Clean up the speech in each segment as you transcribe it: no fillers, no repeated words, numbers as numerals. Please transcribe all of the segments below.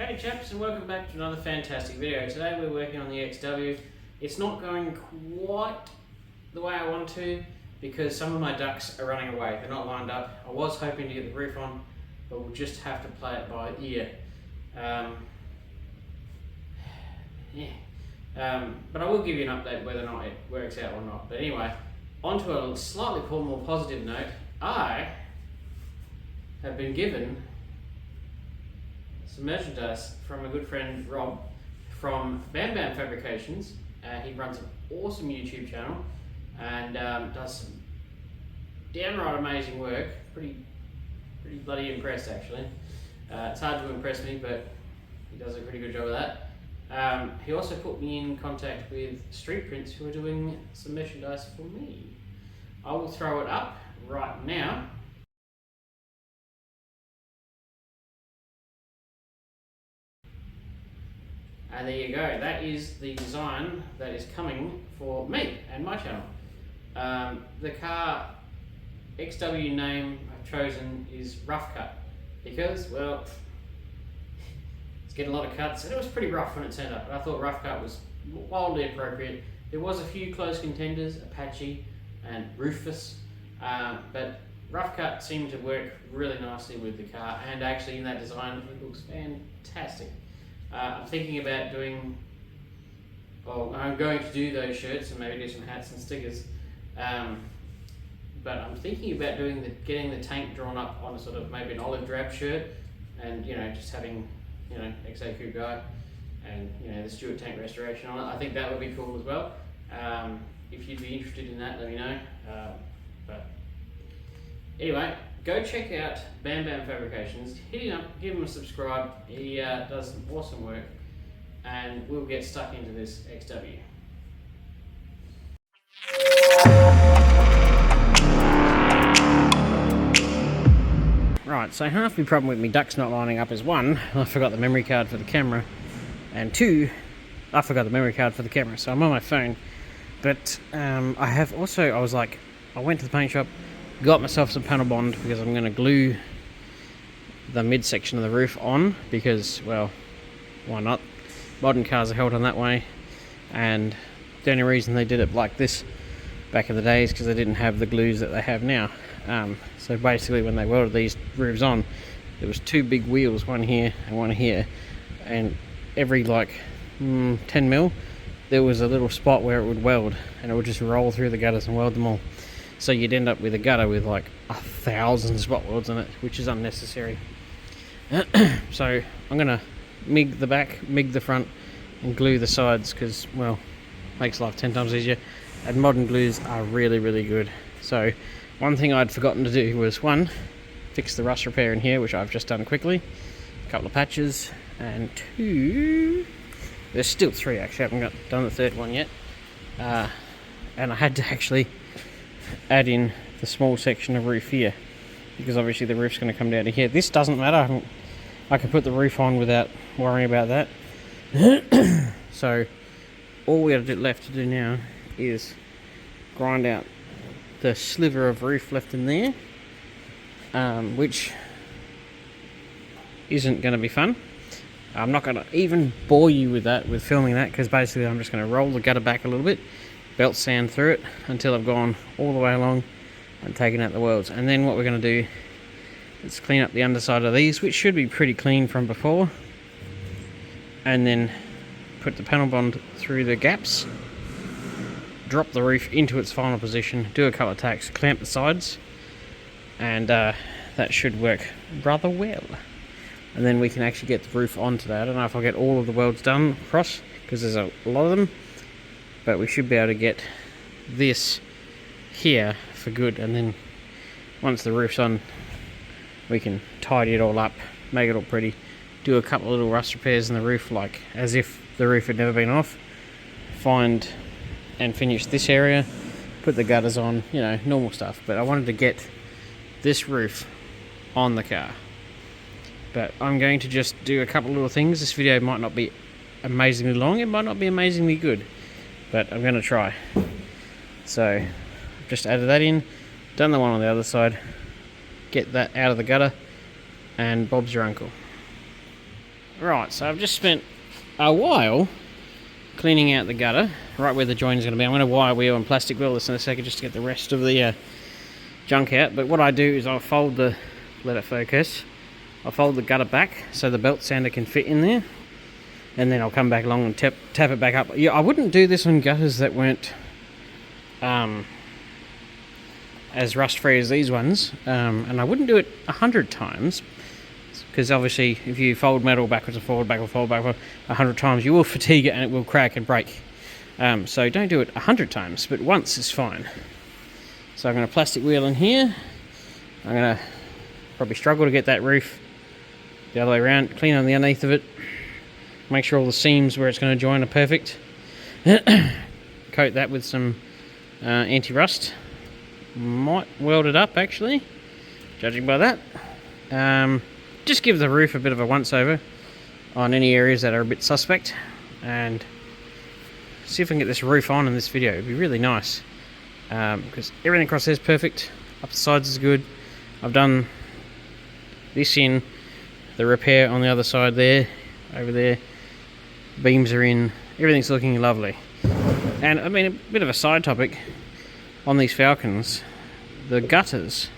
Hey chaps, and welcome back to another fantastic video. Today we're working on the XW. It's not going quite the way I want to because some of my ducks are running away. They're not lined up. I was hoping to get the roof on, but we'll just have to play it by ear. But I will give you an update whether or not it works out or not. But anyway, on to a slightly more positive note. I have been given some merchandise from a good friend Rob from Bam Bam Fabrications. He runs an awesome YouTube channel and does some downright amazing work. Pretty bloody impressed actually. It's hard to impress me, but he does a pretty good job of that. He also put me in contact with Street Prints, who are doing some merchandise for me. I will throw it up right now. And there you go, that is the design that is coming for me and my channel. The car XW name I've chosen is Rough Cut because, well, it's getting a lot of cuts and it was pretty rough when it turned up. But I thought Rough Cut was wildly appropriate. There was a few close contenders, Apache and Rufus, but Rough Cut seemed to work really nicely with the car, and actually in that design it looks fantastic. I'm thinking about doing, well, I'm going to do those shirts and maybe do some hats and stickers, but I'm thinking about getting the tank drawn up on a sort of maybe an olive drab shirt, and just having XA Coupe Guy and the Stewart Tank Restoration on it. I think that would be cool as well. If you'd be interested in that, let me know. But anyway, go check out Bam Bam Fabrications, hit him up, give him a subscribe. He does some awesome work, and we'll get stuck into this XW. Right, so half the problem with me ducks not lining up is one, I forgot the memory card for the camera, and two, I forgot the memory card for the camera, so I'm on my phone. But I went to the paint shop, got myself some panel bond because I'm going to glue the midsection of the roof on because, well, why not? Modern cars are held on that way, and the only reason they did it like this back in the day is because they didn't have the glues that they have now. So basically when they welded these roofs on, there was two big wheels, one here and one here, and every 10 mil there was a little spot where it would weld, and it would just roll through the gutters and weld them all. So you'd end up with a gutter with like 1,000 spot welds in it, which is unnecessary. So I'm gonna MIG the back, MIG the front, and glue the sides because, well, makes life 10 times easier. And modern glues are really good. So one thing I'd forgotten to do was, one, fix the rust repair in here, which I've just done quickly, a couple of patches, and two, there's still three actually, I haven't done the third one yet, and I had to actually add in the small section of roof here because obviously the roof's going to come down to here. This doesn't matter, I can put the roof on without worrying about that. So all we have left to do now is grind out the sliver of roof left in there, which isn't going to be fun. I'm not going to even bore you with filming that because basically I'm just going to roll the gutter back a little bit, belt sand through it until I've gone all the way along and taken out the welds. And then what we're going to do is clean up the underside of these, which should be pretty clean from before, and then put the panel bond through the gaps, drop the roof into its final position, do a couple of tacks, clamp the sides, and that should work rather well. And then we can actually get the roof onto that. I don't know if I'll get all of the welds done across because there's a lot of them, but we should be able to get this here for good, and then once the roof's on we can tidy it all up, make it all pretty, do a couple of little rust repairs in the roof like as if the roof had never been off, find and finish this area, put the gutters on, normal stuff. But I wanted to get this roof on the car, but I'm going to just do a couple of little things. This video might not be amazingly long, it might not be amazingly good, but I'm going to try. So I've just added that in, done the one on the other side, get that out of the gutter, and Bob's your uncle. Right, so I've just spent a while cleaning out the gutter, right where the joint is going to be. I'm going to wire wheel and plastic wheel this in a second just to get the rest of the junk out. But what I do is I'll fold the, let it focus, I'll fold the gutter back so the belt sander can fit in there. And then I'll come back along and tap it back up. Yeah, I wouldn't do this on gutters that weren't as rust-free as these ones. And I wouldn't do it 100 times. Because obviously, if you fold metal backwards and forward, backward, forward, backward, 100 times, you will fatigue it and it will crack and break. So don't do it 100 times, but once is fine. So I'm going to plastic wheel in here. I'm going to probably struggle to get that roof the other way around. Clean on the underneath of it. Make sure all the seams where it's going to join are perfect. Coat that with some anti-rust. Might weld it up actually, judging by that. Just give the roof a bit of a once-over on any areas that are a bit suspect. And see if I can get this roof on in this video. It'd be really nice. Because everything across there is perfect. Up the sides is good. I've done this in. The repair on the other side there. Over there. Beams are in. Everything's looking lovely. And I mean, a bit of a side topic on these Falcons, the gutters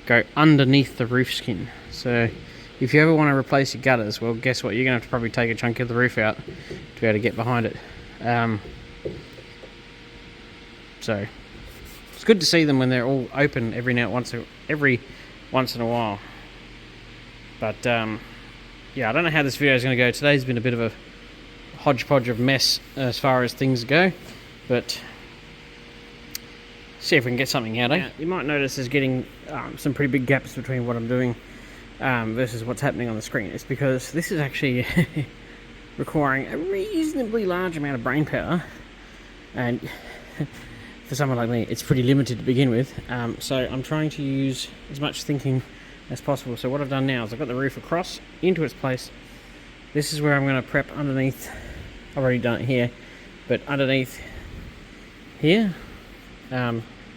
go underneath the roof skin. So if you ever want to replace your gutters, well, guess what? You're going to have to probably take a chunk of the roof out to be able to get behind it. So it's good to see them when they're all open every once in a while. But yeah, I don't know how this video is going to go. Today's been a bit of a hodgepodge of mess as far as things go, but see if we can get something out. Yeah, you might notice there's getting some pretty big gaps between what I'm doing versus what's happening on the screen. It's because this is actually requiring a reasonably large amount of brain power, and for someone like me it's pretty limited to begin with. So I'm trying to use as much thinking as possible. So what I've done now is I've got the roof across into its place. This is where I'm going to prep underneath. I've already done it here, but underneath here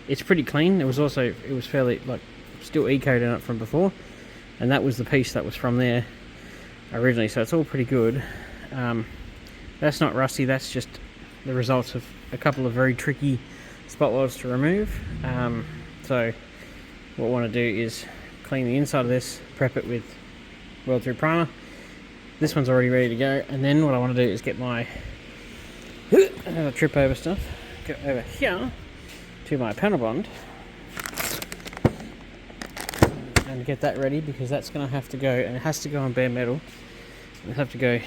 it's pretty clean. It was fairly like still e-coated in it from before, and that was the piece that was from there originally, so it's all pretty good. That's not rusty, that's just the results of a couple of very tricky spot welds to remove. So what I want to do is clean the inside of this, prep it with weld through primer. This one's already ready to go, and then what I want to do is get my trip over stuff, go over here to my panel bond and get that ready, because that's going to have to go, and it has to go on bare metal. It'll have to go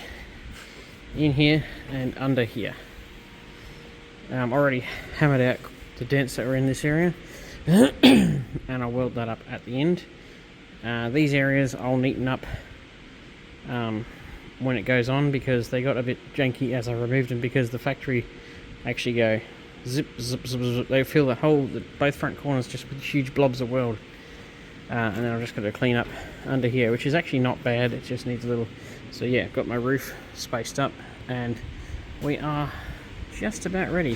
in here and under here. Already hammered out the dents that were in this area and I'll weld that up at the end. These areas I'll neaten up when it goes on, because they got a bit janky as I removed them, because the factory actually go zip, zip, zip, zip. They fill both front corners just with huge blobs of weld. And then I've just got to clean up under here, which is actually not bad, it just needs a little. So yeah, got my roof spaced up and we are just about ready.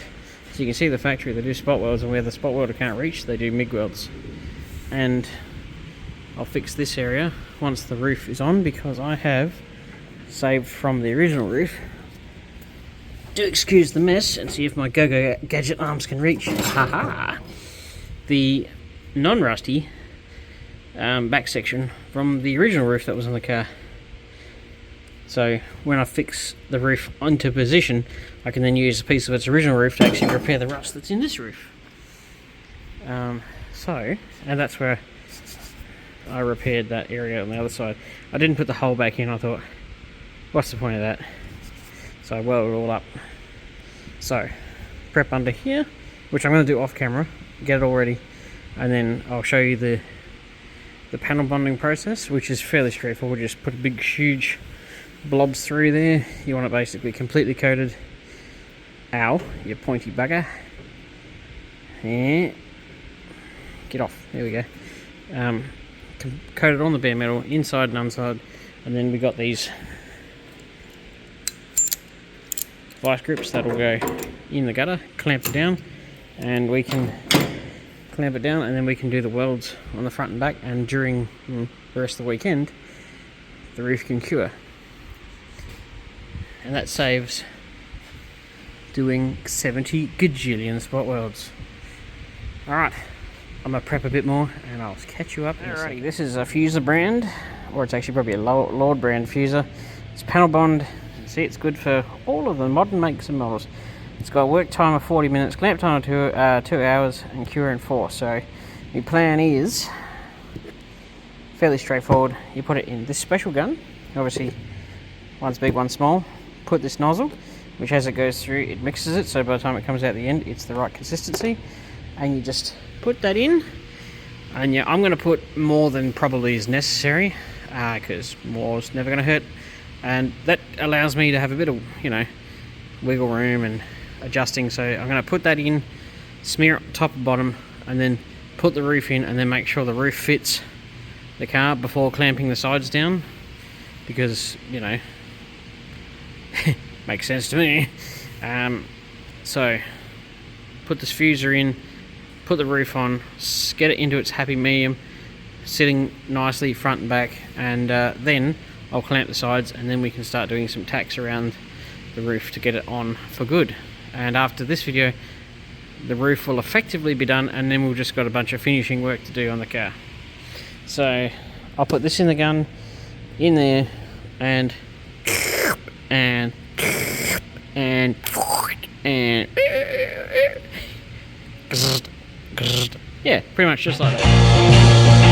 So you can see the factory, they do spot welds, and where the spot welder can't reach, they do MIG welds. And I'll fix this area once the roof is on, because I have saved from the original roof. Do excuse the mess and see if my go-go gadget arms can reach. Haha! The non-rusty back section from the original roof that was on the car. So when I fix the roof into position, I can then use a piece of its original roof to actually repair the rust that's in this roof. And that's where I repaired that area on the other side. I didn't put the hole back in. I thought, what's the point of that? So I welded it all up. So prep under here, which I'm going to do off camera, get it all ready, and then I'll show you the panel bonding process, which is fairly straightforward. Just put a big huge blobs through there. You want it basically completely coated. Ow, you pointy bugger. Yeah. Get off. There we go. Coated on the bare metal, inside and outside, and then we got these vice grips that'll go in the gutter, clamp it down, and we can clamp it down, and then we can do the welds on the front and back, and during the rest of the weekend the roof can cure. and that saves doing 70 gajillion spot welds. Alright, I'm going to prep a bit more and I'll catch you up in a second. This is a fuser brand, or it's actually probably a Lord brand fuser. It's panel bond. See, it's good for all of the modern makes and models. It's got a work time of 40 minutes, clamp time of 2 hours, and cure in 4. So my plan is fairly straightforward. You put it in this special gun, obviously one's big, one's small. Put this nozzle, which as it goes through, it mixes it, so by the time it comes out the end, it's the right consistency. And you just put that in, and yeah, I'm going to put more than probably is necessary, because more's never going to hurt. And that allows me to have a bit of, wiggle room and adjusting. So I'm going to put that in, smear it top and bottom, and then put the roof in, and then make sure the roof fits the car before clamping the sides down, because makes sense to me. So put this fuser in, put the roof on, get it into its happy medium, sitting nicely front and back, and then I'll clamp the sides, and then we can start doing some tacks around the roof to get it on for good. And after this video, the roof will effectively be done, and then we've just got a bunch of finishing work to do on the car. So I'll put this in the gun, in there, and yeah, pretty much just like that.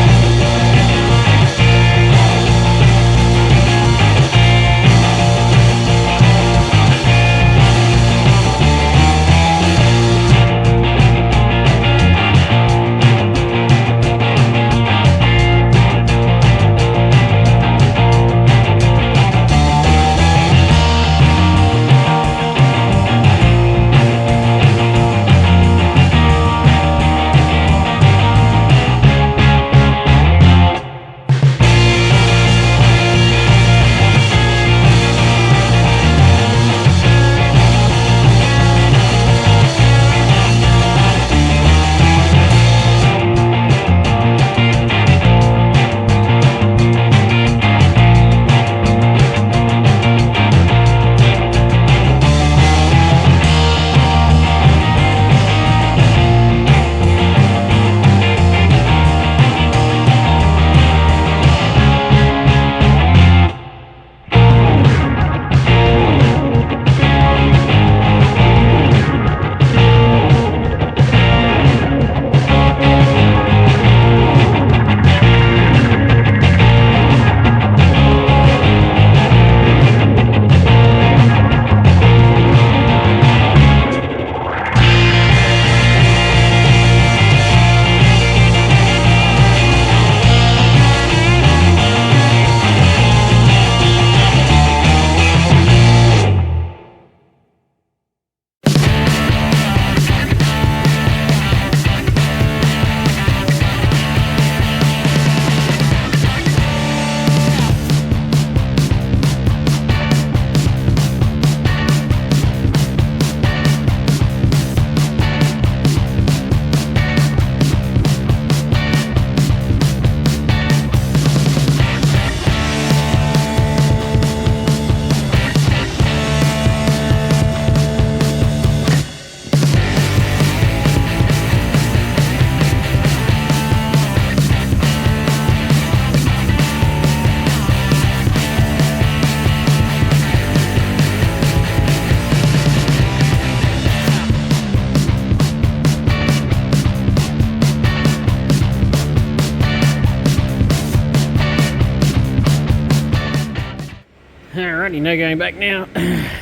Alrighty, no going back now.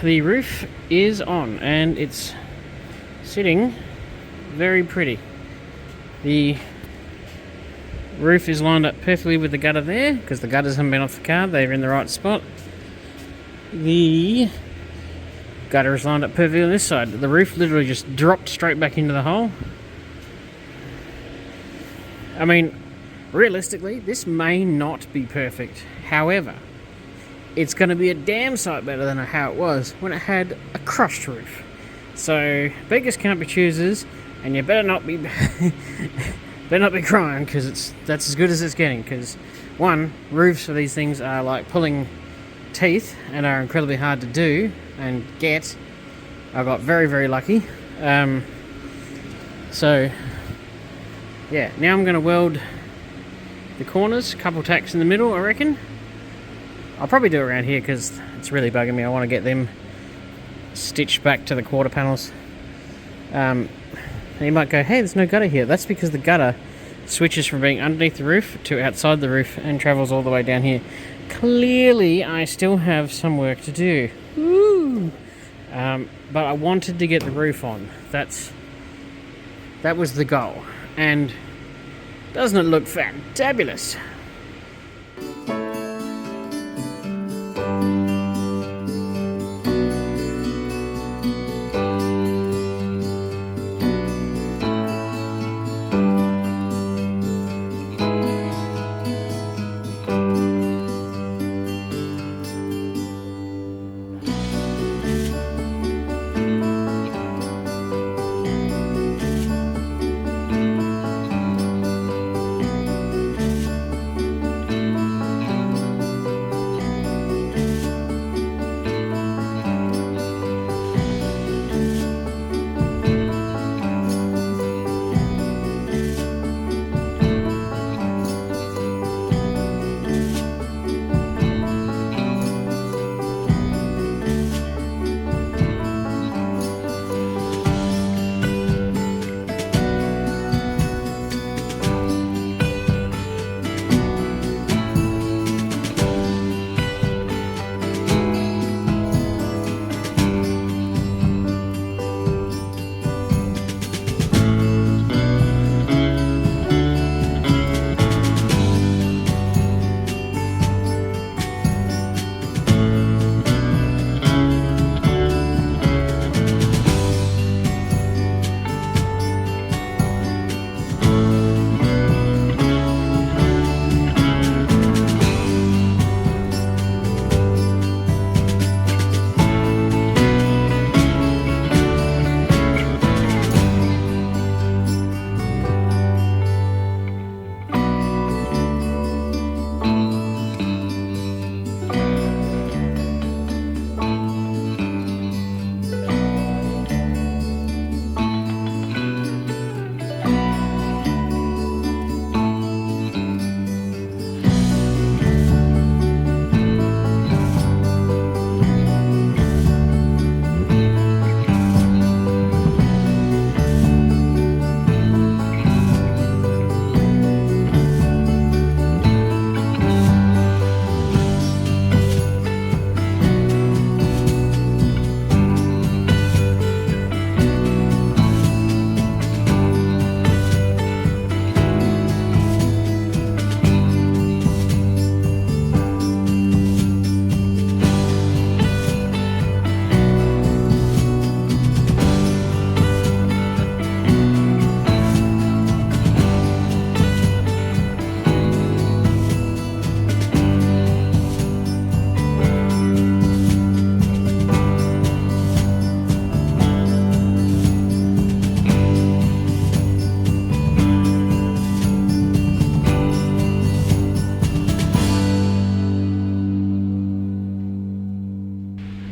The roof is on and it's sitting very pretty. The roof is lined up perfectly with the gutter there, because the gutters haven't been off the car, they're in the right spot. The gutter is lined up perfectly on this side. The roof literally just dropped straight back into the hole. I mean, realistically, this may not be perfect. However, it's going to be a damn sight better than how it was when it had a crushed roof. So, beggars can't be choosers, and you better not be crying, because that's as good as it's getting. Because one, roofs for these things are like pulling teeth and are incredibly hard to do and get. I got very, very lucky. So yeah, now I'm going to weld the corners, a couple tacks in the middle, I reckon. I'll probably do it around here because it's really bugging me. I want to get them stitched back to the quarter panels. And you might go, hey, there's no gutter here. That's because the gutter switches from being underneath the roof to outside the roof and travels all the way down here. Clearly, I still have some work to do. Woo! But I wanted to get the roof on. That was the goal. And doesn't it look fantabulous?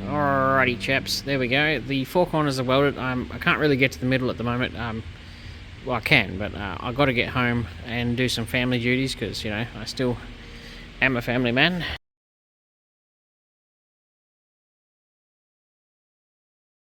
Alrighty chaps, there we go. The four corners are welded. I can't really get to the middle at the moment. Well, I can, but I've got to get home and do some family duties because, you know, I still am a family man.